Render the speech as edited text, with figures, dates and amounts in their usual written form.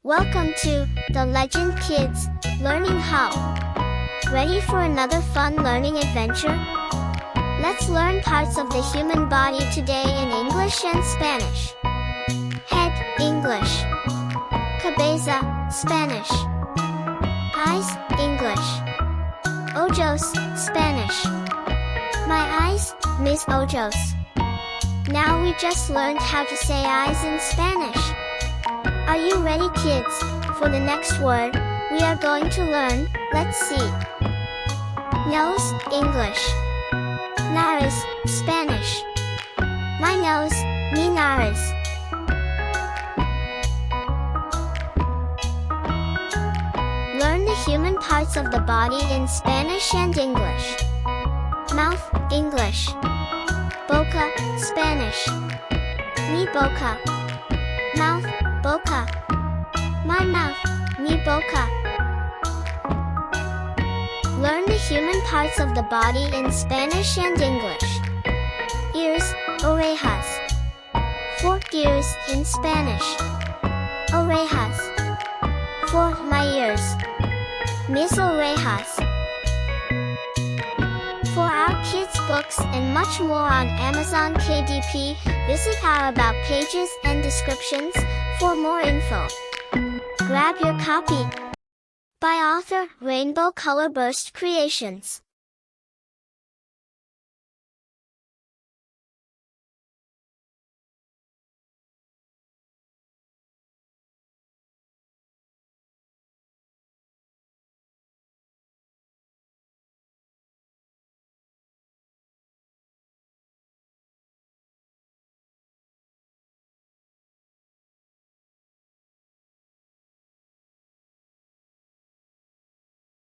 Welcome to The Legend Kids, Learning How. Ready for another fun learning adventure? Let's learn parts of the human body today in English and Spanish. Head, English. Cabeza, Spanish. Eyes, English. Ojos, Spanish. My eyes, mis ojos. Now we just learned how to say eyes in Spanish. Are you ready, kids? For the next word, we are going to learn, let's see. Nose, English. Nariz, Spanish. My nose, mi nariz. Learn the human parts of the body in Spanish and English. Mouth, English. Boca, Spanish. Mi boca. Mouth, boca. My mouth, mi boca. Learn the human parts of the body in Spanish and English. Ears, orejas. Forked ears in Spanish. Orejas. For my ears. Mis orejas. For our kids' books and much more on Amazon KDP, visit our About pages and descriptions for more info. Grab your copy. By author, Rainbow Color Burst Creations.